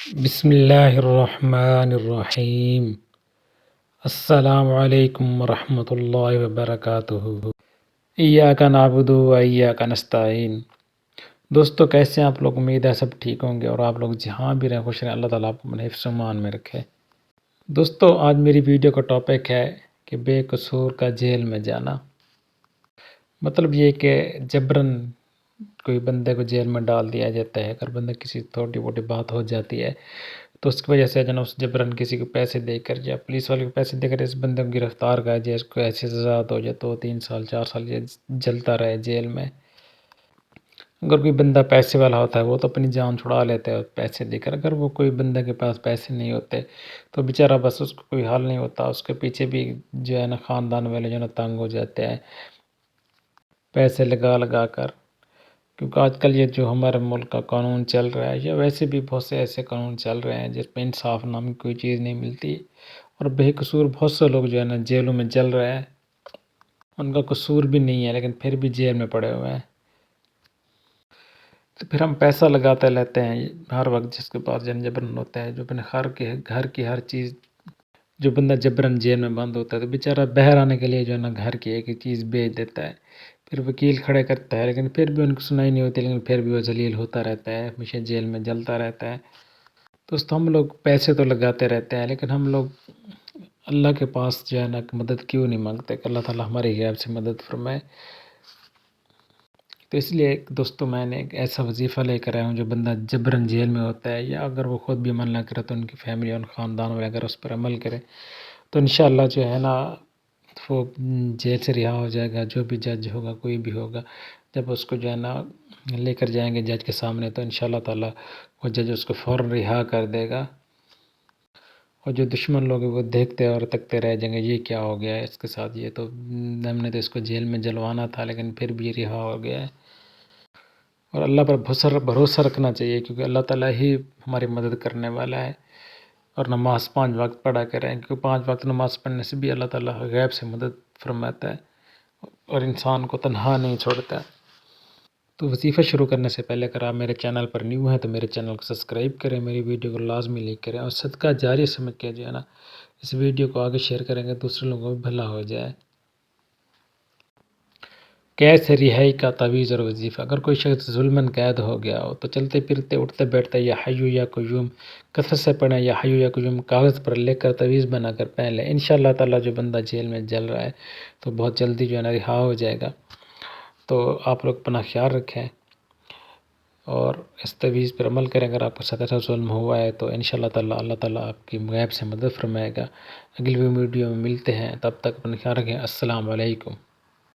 بسم اللہ الرحمن الرحیم۔ السلام علیکم ورحمۃ اللہ وبرکاتہ۔ ایاک نعبد و ایاک نستعین۔ دوستو کیسے ہیں آپ لوگ؟ امید ہے سب ٹھیک ہوں گے اور آپ لوگ جہاں بھی رہیں خوش رہیں، اللہ تعالیٰ آپ کو اپنے حفظ و امان میں رکھے۔ دوستو آج میری ویڈیو کا ٹاپک ہے کہ بے قصور کا جیل میں جانا۔ مطلب یہ کہ جبراً کوئی بندے کو جیل میں ڈال دیا جاتا ہے، اگر بندہ کسی چھوٹی موٹی بات ہو جاتی ہے تو اس کی وجہ سے جو نا اس جبراً کسی کو پیسے دے کر یا پولیس والے کو پیسے دے کر اس بندے کو گرفتار کر جائے، اس کو ایسی سزا ہو جائے 2 3 سال 4 سال یہ جلتا رہے جیل میں۔ اگر کوئی بندہ پیسے والا ہوتا ہے وہ تو اپنی جان چھڑا لیتا ہے پیسے دے کر، اگر وہ کوئی بندہ کے پاس پیسے نہیں ہوتے تو بیچارہ بس اس کو کوئی حل نہیں ہوتا، اس کے پیچھے بھی جو ہے نا خاندان والے جو ہے نا تنگ ہو جاتے ہیں پیسے لگا لگا کر۔ کیونکہ آج کل یہ جو ہمارے ملک کا قانون چل رہا ہے یا ویسے بھی بہت سے ایسے قانون چل رہے ہیں جس میں انصاف نام کی کوئی چیز نہیں ملتی، اور بے قصور بہت سے لوگ جو ہے نا جیلوں میں جل رہے ہیں، ان کا قصور بھی نہیں ہے لیکن پھر بھی جیل میں پڑے ہوئے ہیں۔ تو پھر ہم پیسہ لگاتے لیتے ہیں ہر وقت، جس کے پاس جبراً ہوتا ہے، جو اپنے گھر کی ہر چیز، جو بندہ جبراً جیل میں بند ہوتا ہے تو بیچارہ باہر آنے کے لیے جو ہے نا گھر کی ایک چیز بیچ دیتا ہے، پھر وکیل کھڑے کرتا ہے لیکن پھر بھی ان کی سنائی نہیں ہوتی، لیکن پھر بھی وہ ذلیل ہوتا رہتا ہے، ہمیشہ جیل میں جلتا رہتا ہے۔ دوستو ہم لوگ پیسے تو لگاتے رہتے ہیں لیکن ہم لوگ اللہ کے پاس جو ہے نا مدد کیوں نہیں مانگتے کہ اللہ تعالیٰ ہماری غیب سے مدد فرمائے؟ تو اس لیے دوستو میں نے ایک ایسا وظیفہ لے کر آیا ہوں، جو بندہ جبراً جیل میں ہوتا ہے یا اگر وہ خود بھی عمل نہ کرے تو ان کی فیملی اور خاندان والے اگر اس پر عمل کرے تو انشاءاللہ جو ہے نا وہ جیل سے رہا ہو جائے گا۔ جو بھی جج ہوگا، کوئی بھی ہوگا، جب اس کو جو ہے نا لے کر جائیں گے جج کے سامنے تو انشاءاللہ تعالیٰ وہ جج اس کو فوراً رہا کر دے گا، اور جو دشمن لوگ ہیں وہ دیکھتے اور تکتے رہ جائیں گے یہ کیا ہو گیا ہے اس کے ساتھ، یہ تو ہم نے تو اس کو جیل میں جلوانا تھا لیکن پھر بھی یہ رہا ہو گیا ہے۔ اور اللہ پر بھروسہ رکھنا چاہیے کیونکہ اللہ تعالیٰ ہی ہماری مدد کرنے والا ہے، اور نماز 5 وقت پڑھا کریں کیونکہ 5 وقت نماز پڑھنے سے بھی اللہ تعالیٰ غیب سے مدد فرماتا ہے اور انسان کو تنہا نہیں چھوڑتا۔ تو وظیفہ شروع کرنے سے پہلے اگر آپ میرے چینل پر نیو ہیں تو میرے چینل کو سبسکرائب کریں، میری ویڈیو کو لازمی لائک کریں اور صدقہ جاریہ سمجھ کے جو ہے نا اس ویڈیو کو آگے شیئر کریں گے، دوسرے لوگوں کو بھی بھلا ہو جائے۔ قید سے رہائی کا تعویذ اور وظیفہ۔ اگر کوئی شخص ظلماً قید ہو گیا ہو تو چلتے پھرتے اٹھتے بیٹھتے یا حی یا قیوم کثرت سے پڑھیں، یا حی یا قیوم کاغذ پر لکھ کر تعویذ بنا کر پہن لیں۔ انشاءاللہ تعالیٰ جو بندہ جیل میں جل رہا ہے تو بہت جلدی جو ہے نا رہا ہو جائے گا۔ تو آپ لوگ اپنا خیال رکھیں اور اس تعویذ پر عمل کریں۔ اگر آپ کو ساتھ ایسا ظلم ہوا ہے تو انشاءاللہ تعالیٰ اللہ تعالیٰ آپ کی غیب سے مدد فرمائے گا۔ اگلی ویڈیو میں ملتے ہیں، تب تک اپنا خیال رکھیں۔ السلام علیکم۔